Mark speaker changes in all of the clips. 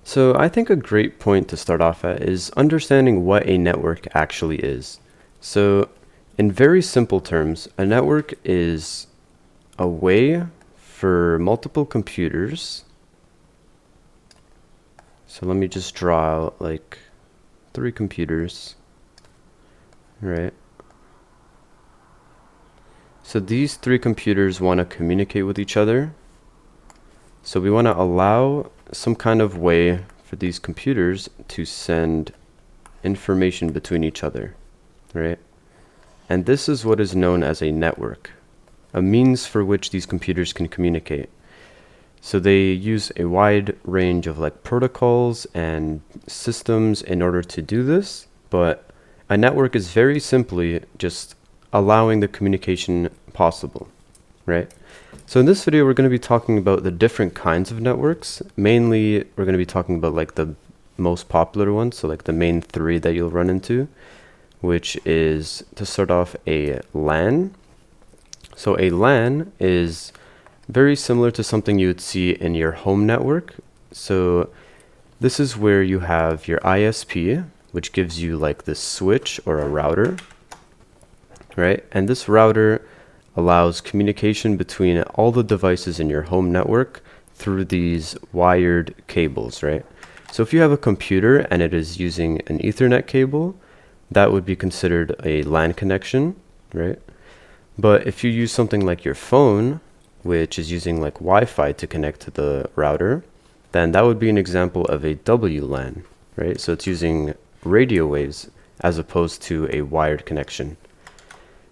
Speaker 1: So I think a great point to start off at is understanding what a network actually is. So in very simple terms, a network is a way for multiple computers. So let me just draw out like 3 computers, right? So these 3 computers want to communicate with each other. So we want to allow some kind of way for these computers to send information between each other, right? And this is what is known as a network, a means for which these computers can communicate. So they use a wide range of like protocols and systems in order to do this, but a network is very simply just allowing the communication possible, right? So in this video, we're going to be talking about the different kinds of networks. Mainly, we're going to be talking about like the most popular ones, so like the main 3 that you'll run into, which is, to start off, a LAN. So a LAN is very similar to something you would see in your home network. So this is where you have your ISP, which gives you like this switch or a router, right? And this router allows communication between all the devices in your home network through these wired cables, right? So if you have a computer and it is using an Ethernet cable, that would be considered a LAN connection, right? But if you use something like your phone, which is using like Wi-Fi to connect to the router, then that would be an example of a WLAN, right? So it's using radio waves as opposed to a wired connection.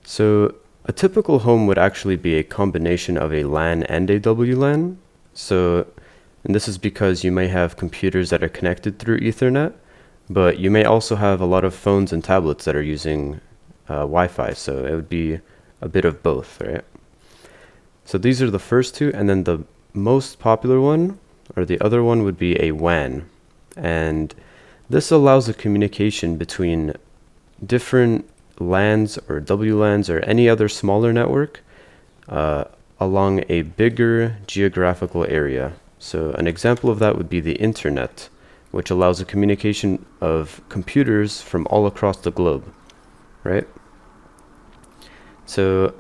Speaker 1: So a typical home would actually be a combination of a LAN and a WLAN. And this is because you may have computers that are connected through Ethernet, but you may also have a lot of phones and tablets that are using Wi-Fi. So it would be a bit of both, right? So these are the first 2, and then the most popular one, or the other one, would be a WAN. And this allows the communication between different LANs or WLANs or any other smaller network along a bigger geographical area. So an example of that would be the internet, which allows the communication of computers from all across the globe, right? So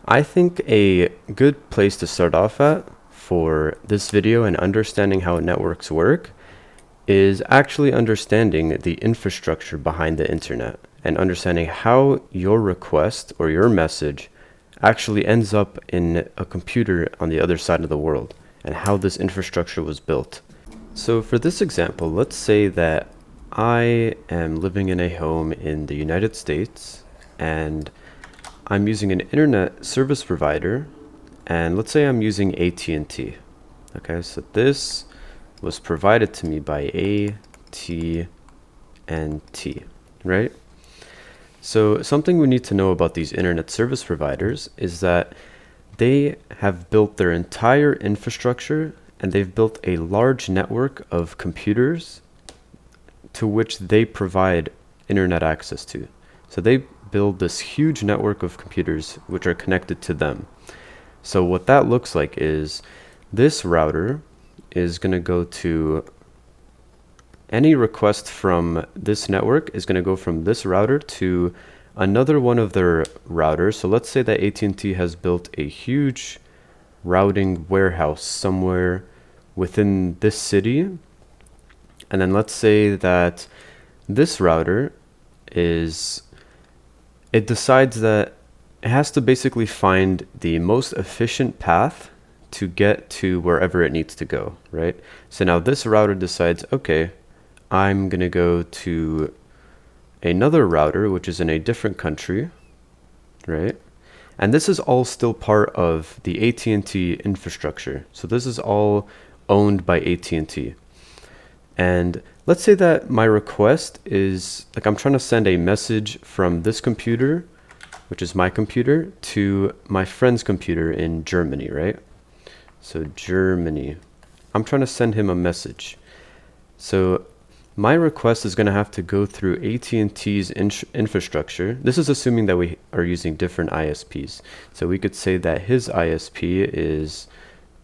Speaker 1: I think a good place to start off at for this video and understanding how networks work is actually understanding the infrastructure behind the internet and understanding how your request or your message actually ends up in a computer on the other side of the world and how this infrastructure was built. So for this example, let's say that I am living in a home in the United States and I'm using an internet service provider, and let's say I'm using AT&T. Okay, so this was provided to me by AT&T, right? So something we need to know about these internet service providers is that they have built their entire infrastructure and they've built a large network of computers to which they provide internet access to. So they build this huge network of computers which are connected to them. So what that looks like is this router is going to go to any request from this network is going to go from this router to another one of their routers. So let's say that AT&T has built a huge routing warehouse somewhere within this city. And then let's say that this router it decides that it has to basically find the most efficient path to get to wherever it needs to go, right? So now this router decides, okay, I'm going to go to another router, which is in a different country, right? And this is all still part of the AT&T infrastructure. So this is all owned by AT&T. And let's say that my request is, like, I'm trying to send a message from this computer, which is my computer, to my friend's computer in Germany, right? So Germany. I'm trying to send him a message. So my request is going to have to go through AT&T's infrastructure. This is assuming that we are using different ISPs. So we could say that his ISP is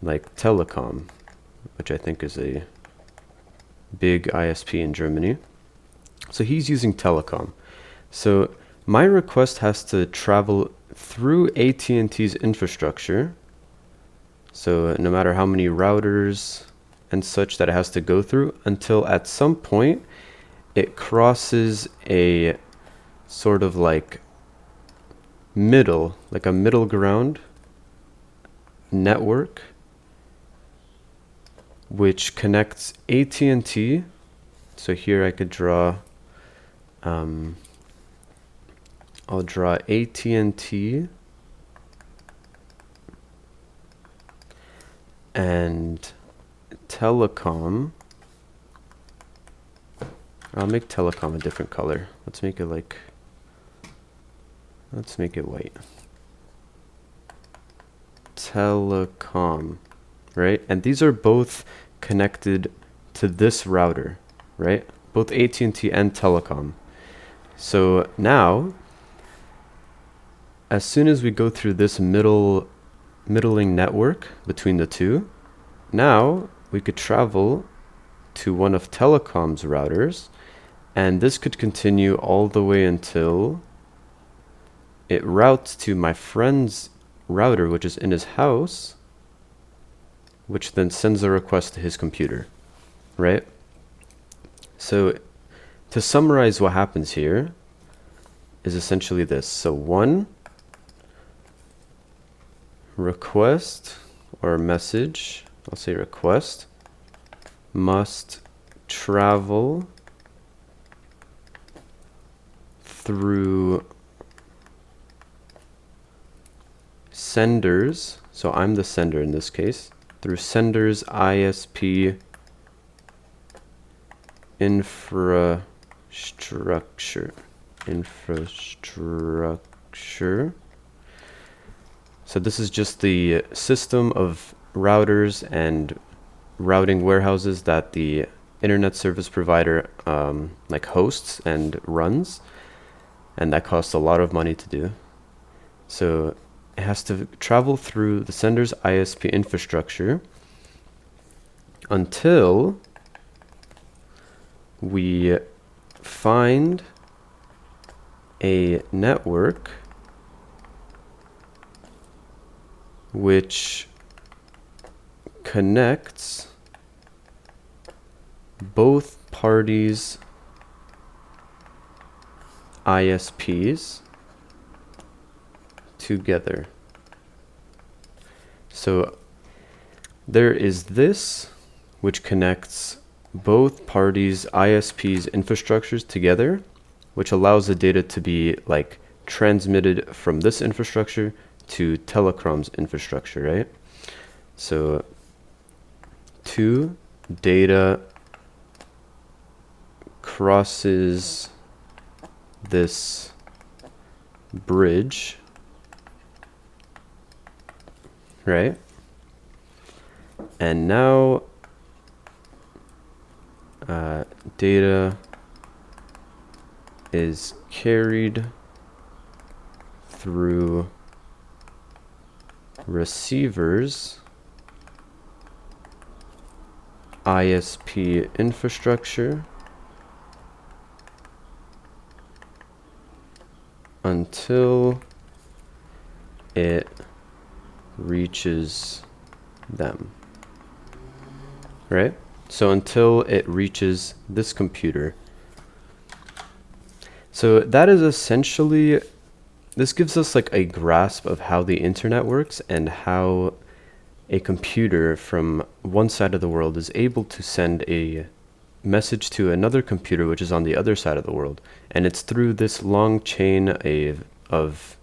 Speaker 1: like telecom, which I think is a big ISP in Germany. So he's using telecom. So my request has to travel through AT&T's infrastructure. So no matter how many routers and such that it has to go through, until at some point it crosses a sort of like a middle ground network which connects AT&T. So here I could draw, I'll draw AT&T and telecom. I'll make telecom a different color. Let's make it white. Telecom, right? And these are both connected to this router, right? Both AT&T and telecom. So now, as soon as we go through this middling network between the two, now we could travel to one of telecom's routers, and this could continue all the way until it routes to my friend's router, which is in his house, which then sends a request to his computer, right? So to summarize what happens here is essentially this. So one request or message, I'll say request, must travel through senders, so I'm the sender in this case, through sender's ISP infrastructure. So this is just the system of routers and routing warehouses that the internet service provider like hosts and runs, and that costs a lot of money to do. So it has to travel through the sender's ISP infrastructure until we find a network which connects both parties' ISPs together. So there is this which connects both parties' ISPs infrastructures together, which allows the data to be like transmitted from this infrastructure to telecom's infrastructure, right? So two, data crosses this bridge, right? And now data is carried through receivers ISP infrastructure until it reaches them, right? So until it reaches this computer. So that is essentially, this gives us like a grasp of how the internet works and how a computer from one side of the world is able to send a message to another computer which is on the other side of the world. And it's through this long chain of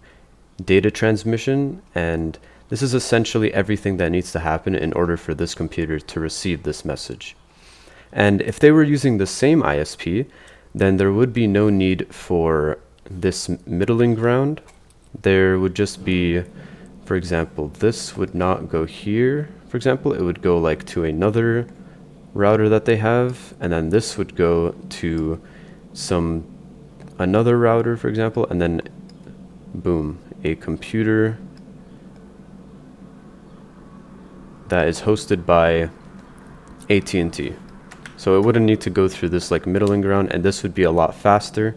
Speaker 1: data transmission, and this is essentially everything that needs to happen in order for this computer to receive this message. And if they were using the same ISP, then there would be no need for this middling ground. There would just be, for example, this would not go here. For example, it would go like to another router that they have, and then this would go to another router, for example, and then boom, a computer that is hosted by AT&T, So it wouldn't need to go through this like middling ground, and this would be a lot faster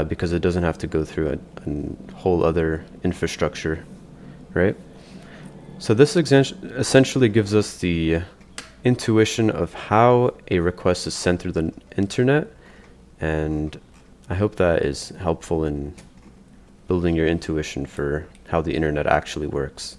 Speaker 1: because it doesn't have to go through a whole other infrastructure, right? So this essentially gives us the intuition of how a request is sent through the internet, and I hope that is helpful in building your intuition for how the internet actually works.